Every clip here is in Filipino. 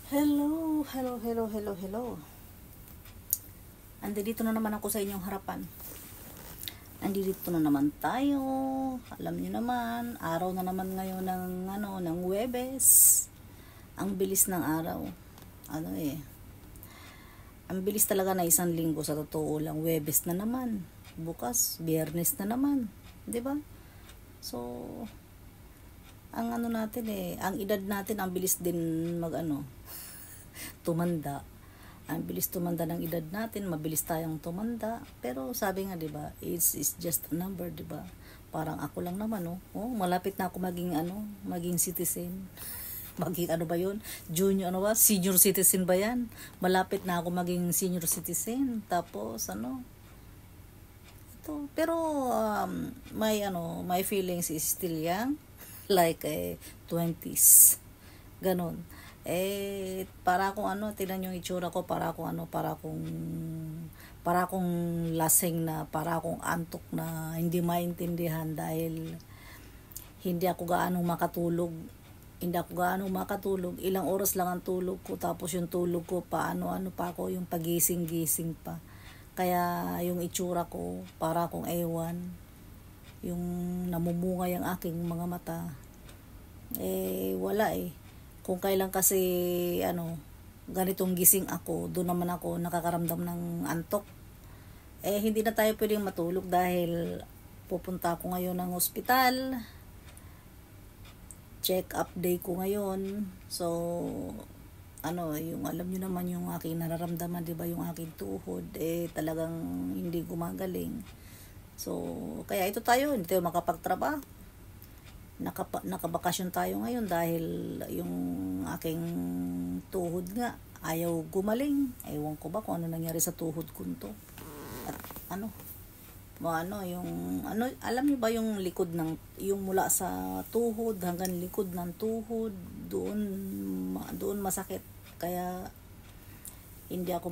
Hello, hello, hello, hello, hello. Andito na naman ako sa inyong harapan. Andito na naman tayo. Alam niyo naman, araw na naman ngayon ng Huwebes. Ang bilis ng araw. Ang bilis talaga na isang linggo sa totoo lang. Huwebes na naman. Bukas, Biyernes na naman, 'di ba? So, ang natin ang edad natin ang bilis din tumanda. Ang bilis tumanda ng edad natin, mabilis tayong tumanda. Pero sabi nga, 'di ba, it's just a number, 'di ba? Parang ako lang naman, malapit na ako maging citizen. Maging ba 'yun? Senior citizen ba 'yan? Malapit na ako maging senior citizen. Tapos pero my feelings is still young, like 20s. Ganon. Para akong tingnan yung itsura ko, para akong lasing na, para akong antok na hindi maintindihan dahil hindi ako gaano makatulog. Ilang oras lang ang tulog ko, tapos yung tulog ko pa pa ako, yung pagising-gising pa. Kaya yung itsura ko, para akong ewan, yung namumungay ang aking mga mata. Wala Kung kailan kasi ganitong gising ako, doon naman ako nakakaramdam ng antok. Hindi na tayo pwedeng matulog dahil pupunta ako ngayon ng ospital. Check up day ko ngayon. So, yung alam niyo naman yung aking nararamdaman, 'di ba, yung aking tuhod talagang hindi gumagaling. So, kaya ito tayo, hindi tayo makapagtrabaho. Nakabakasyon tayo ngayon dahil yung aking tuhod nga ayaw gumaling. Ewan ko ba kung ano nangyari sa tuhod ko to. At alam niyo ba yung likod yung mula sa tuhod hanggang likod ng tuhod, doon masakit. Kaya hindi ako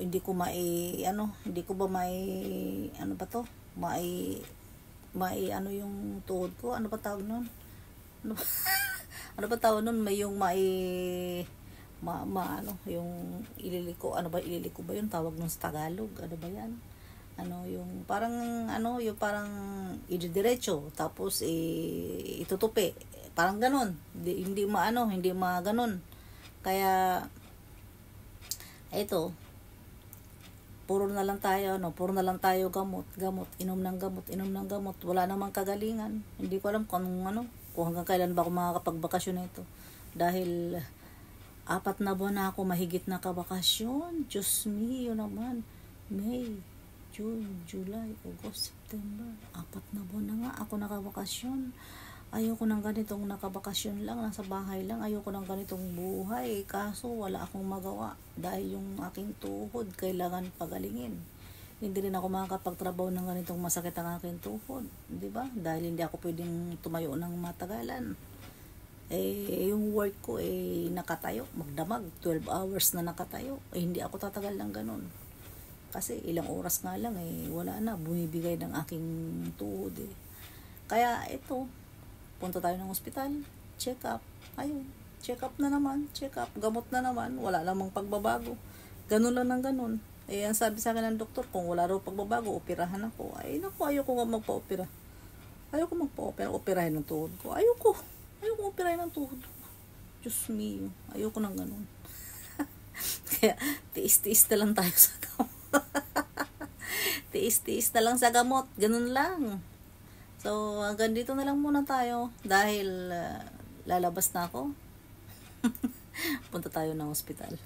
hindi ko yung tuhod ko, ano ba tawag nun? Ano ba tawag nun? May yung yung ililiko, ililiko ba yun tawag nun sa Tagalog? Ano ba yan? Yung parang ididiretso, tapos itutupi, parang ganun. Hindi ganun. Kaya ito, puro na lang tayo gamot, inom ng gamot, wala namang kagalingan. Hindi ko alam kung hanggang kailan ba ako makakapagbakasyon na ito. Dahil 4 na buwan na ako mahigit na kabakasyon. Diyos me, yun naman. May, June, July, August, September. 4 na buwan na nga ako nakabakasyon. Ayoko ng ganitong nakabakasyon lang, nasa bahay lang. Ayoko ng ganitong buhay. Kaso wala akong magawa dahil yung aking tuhod kailangan pagalingin. Hindi rin ako makakapagtrabaho ng ganitong masakit ang aking tuhod, 'di ba? Dahil hindi ako pwedeng tumayo ng matagalan. Yung work ko nakatayo, magdamag 12 hours na nakatayo. Hindi ako tatagal ng ganun. Kasi ilang oras nga lang wala na, bumibigay ng aking tuhod Kaya ito, punta tayo ng ospital, check up. Ayun, check up na naman, gamot na naman, wala namang pagbabago. Ganun lang ng ganun. Ang sabi sa akin ng doktor, kung wala raw pagbabago, operahan ako. Ayoko nga magpa-opera. Operahin ng tuhod ko. Ayoko operahin ng tuhod ko. Diyos me, ayoko ng ganun. Kaya, tiis-tiis na lang tayo sa gamot. Tiis-tiis na lang sa gamot, ganun lang. So, hanggang dito na lang muna tayo dahil lalabas na ako. Punta tayo ng ospital.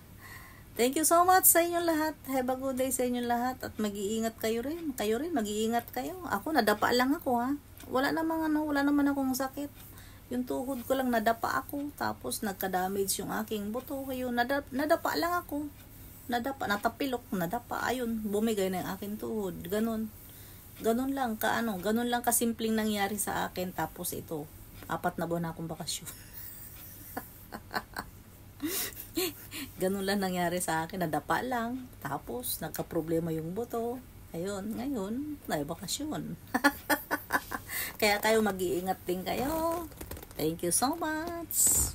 Thank you so much sa inyong lahat. Have a good day sa inyong lahat at mag-iingat kayo rin. Kayo rin, mag-iingat kayo. Ako, nadapa lang ako Wala naman akong sakit. Yung tuhod ko lang nadapa ako. Tapos nagka-damage yung aking buto. Ayun, nadapa lang ako. Natapilok, nadapa. Ayun, bumigay na yung aking tuhod. Ganun lang kasimpleng nangyari sa akin. Tapos ito, 4 na buwan na akong bakasyon. Ganun lang nangyari sa akin, nadapa lang. Tapos nagka-problema yung buto. Ayun, ngayon, naibakasyon. Kaya kayo mag-iingat din kayo. Thank you so much.